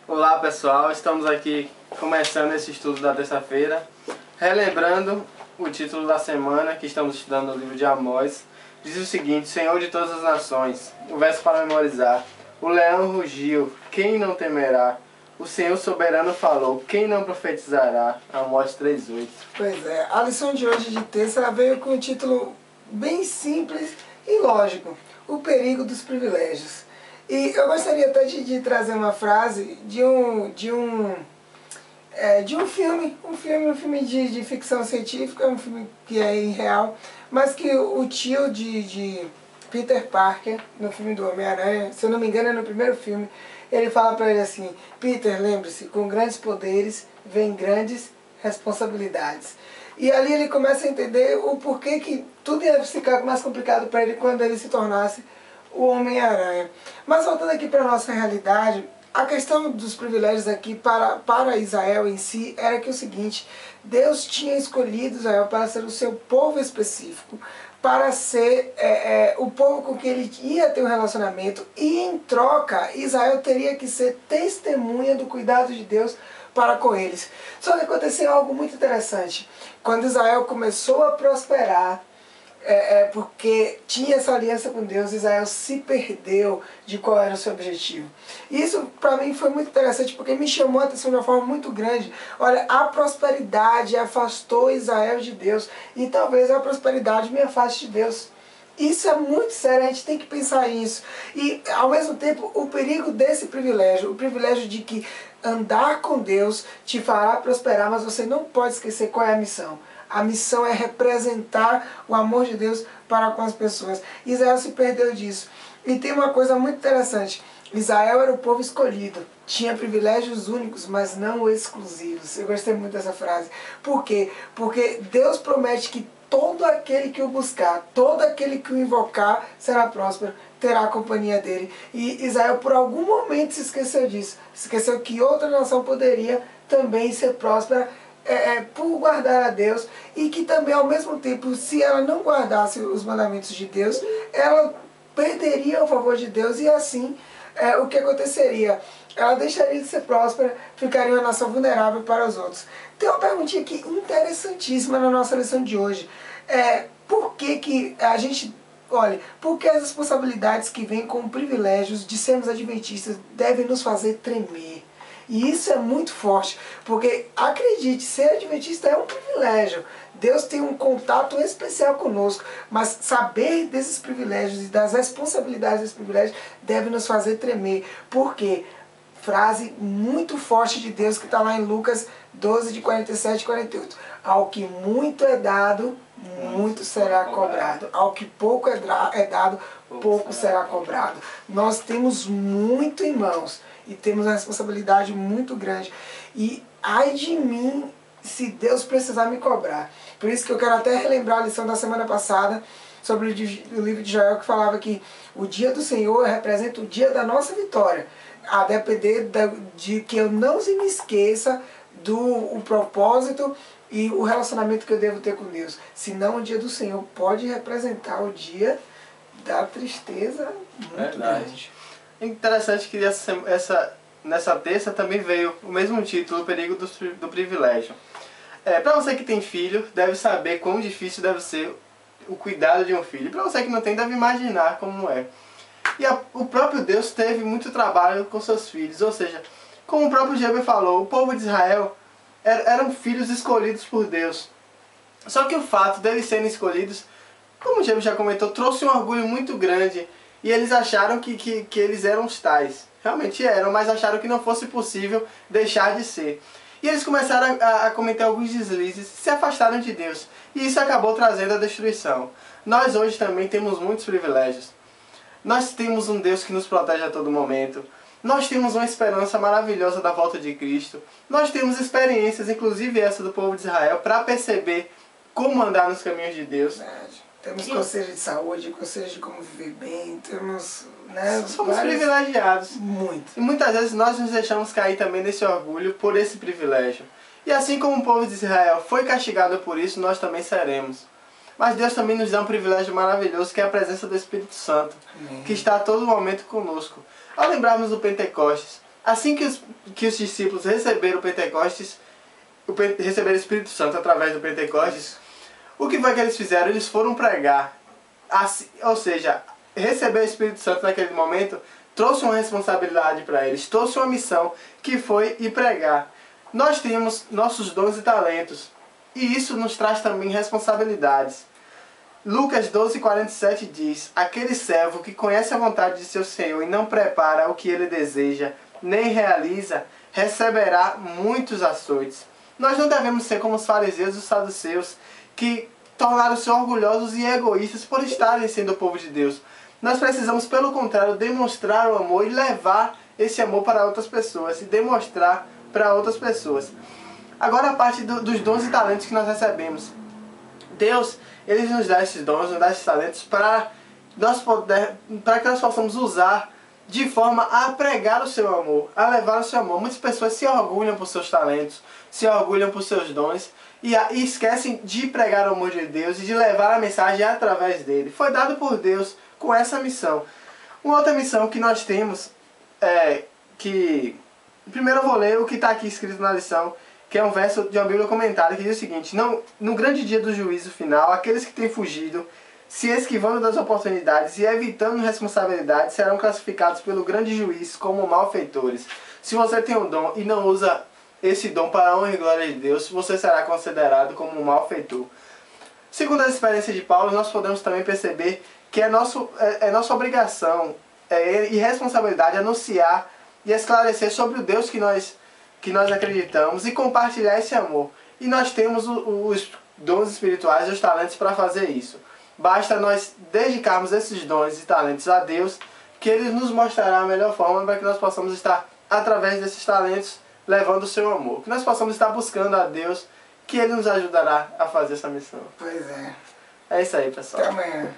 Olá pessoal, estamos aqui começando esse estudo da terça-feira, relembrando o título da semana que estamos estudando o livro de Amós. Diz o seguinte: Senhor de todas as nações, o verso para memorizar: o leão rugiu, quem não temerá? O Senhor soberano falou, quem não profetizará? Amós 3:8. Pois é, a lição de hoje de terça ela veio com um título bem simples e lógico: o perigo dos privilégios. E eu gostaria até de trazer uma frase de um filme de ficção científica, um filme que é irreal, mas que o tio de Peter Parker, no filme do Homem-Aranha, se eu não me engano é no primeiro filme, ele fala para ele assim: Peter, lembre-se, com grandes poderes vem grandes responsabilidades. E ali ele começa a entender o porquê que tudo ia ficar mais complicado para ele quando ele se tornasse o Homem-Aranha. Mas voltando aqui para a nossa realidade, a questão dos privilégios aqui para Israel em si era que o seguinte: Deus tinha escolhido Israel para ser o seu povo específico, para ser o povo com quem ele ia ter um relacionamento, e em troca Israel teria que ser testemunha do cuidado de Deus para com eles. Só que aconteceu algo muito interessante. Quando Israel começou a prosperar, porque tinha essa aliança com Deus, Israel se perdeu de qual era o seu objetivo. E isso para mim foi muito interessante, porque me chamou a atenção de uma forma muito grande. Olha, a prosperidade afastou Israel de Deus, e talvez a prosperidade me afaste de Deus. Isso é muito sério, a gente tem que pensar nisso. E ao mesmo tempo o perigo desse privilégio, o privilégio de que andar com Deus te fará prosperar, mas você não pode esquecer qual é a missão. A missão é representar o amor de Deus para com as pessoas. Israel se perdeu disso. E tem uma coisa muito interessante: Israel era o povo escolhido, tinha privilégios únicos, mas não exclusivos. Eu gostei muito dessa frase. Por quê? Porque Deus promete que todo aquele que o buscar, todo aquele que o invocar será próspero, terá a companhia dele. E Israel por algum momento se esqueceu disso. Se esqueceu que outra nação poderia também ser próspera por guardar a Deus, e que também ao mesmo tempo, se ela não guardasse os mandamentos de Deus, ela perderia o favor de Deus, e assim o que aconteceria? Ela deixaria de ser próspera, ficaria uma nação vulnerável para os outros. Tem uma perguntinha aqui interessantíssima na nossa lição de hoje. Por que a gente... Olha, porque as responsabilidades que vêm com privilégios de sermos adventistas devem nos fazer tremer. E isso é muito forte, porque acredite, ser adventista é um privilégio. Deus tem um contato especial conosco, mas saber desses privilégios e das responsabilidades desses privilégios deve nos fazer tremer. Por quê? Frase muito forte de Deus que está lá em Lucas 12, de 47 e 48. Ao que muito é dado, muito será cobrado. Ao que pouco é dado, pouco será cobrado. Nós temos muito em mãos e temos uma responsabilidade muito grande. E ai de mim se Deus precisar me cobrar. Por isso que eu quero até relembrar a lição da semana passada sobre o livro de Joel, que falava que o dia do Senhor representa o dia da nossa vitória, a depender de que eu não me esqueça do propósito e o relacionamento que eu devo ter com Deus. Senão o dia do Senhor pode representar o dia da tristeza muito grande. Interessante que nessa terça também veio o mesmo título, o perigo do privilégio. Para você que tem filho, deve saber quão difícil deve ser o cuidado de um filho. Para você que não tem, deve imaginar como é. E o próprio Deus teve muito trabalho com seus filhos. Ou seja, como o próprio Jeber falou, o povo de Israel eram filhos escolhidos por Deus. Só que o fato deles serem escolhidos, como o Jeber já comentou, trouxe um orgulho muito grande. E eles acharam que eles eram os tais. Realmente eram, mas acharam que não fosse possível deixar de ser. E eles começaram a cometer alguns deslizes, se afastaram de Deus. E isso acabou trazendo a destruição. Nós hoje também temos muitos privilégios. Nós temos um Deus que nos protege a todo momento. Nós temos uma esperança maravilhosa da volta de Cristo. Nós temos experiências, inclusive essa do povo de Israel, para perceber como andar nos caminhos de Deus. Temos conselhos de saúde, conselhos de como viver bem, temos... Somos privilegiados. Muito. E muitas vezes nós nos deixamos cair também nesse orgulho por esse privilégio. E assim como o povo de Israel foi castigado por isso, nós também seremos. Mas Deus também nos dá um privilégio maravilhoso, que é a presença do Espírito Santo, que está a todo momento conosco. Ao lembrarmos do Pentecostes, Assim que os discípulos receberam o Pentecostes, receberam o Espírito Santo através do Pentecostes, o que foi que eles fizeram? Eles foram pregar. Assim, ou seja, receber o Espírito Santo naquele momento trouxe uma responsabilidade para eles, trouxe uma missão que foi ir pregar. Nós temos nossos dons e talentos, e isso nos traz também responsabilidades. Lucas 12:47 diz: aquele servo que conhece a vontade de seu Senhor e não prepara o que ele deseja, nem realiza, receberá muitos açoites. Nós não devemos ser como os fariseus e os saduceus, que tornaram-se orgulhosos e egoístas por estarem sendo o povo de Deus. Nós precisamos, pelo contrário, demonstrar o amor e levar esse amor para outras pessoas, e demonstrar para outras pessoas. Agora a parte dos dons e talentos que nós recebemos. Deus, Ele nos dá esses dons, nos dá esses talentos para que nós possamos usar de forma a pregar o seu amor, a levar o seu amor. Muitas pessoas se orgulham por seus talentos, se orgulham por seus dons e esquecem de pregar o amor de Deus e de levar a mensagem através dele. Foi dado por Deus com essa missão. Uma outra missão que nós temos é que... Primeiro eu vou ler o que está aqui escrito na lição, que é um verso de uma Bíblia comentada, que diz o seguinte: no grande dia do juízo final, aqueles que têm fugido, se esquivando das oportunidades e evitando responsabilidades, serão classificados pelo grande juiz como malfeitores. Se você tem um dom e não usa esse dom para a honra e glória de Deus, você será considerado como um malfeitor. Segundo a experiência de Paulo, nós podemos também perceber que é nossa obrigação e responsabilidade anunciar e esclarecer sobre o Deus que nós acreditamos e compartilhar esse amor. E nós temos os dons espirituais e os talentos para fazer isso. Basta nós dedicarmos esses dons e talentos a Deus, que Ele nos mostrará a melhor forma para que nós possamos estar, através desses talentos, levando o seu amor. Que nós possamos estar buscando a Deus, que Ele nos ajudará a fazer essa missão. Pois é. É isso aí, pessoal. Até amanhã.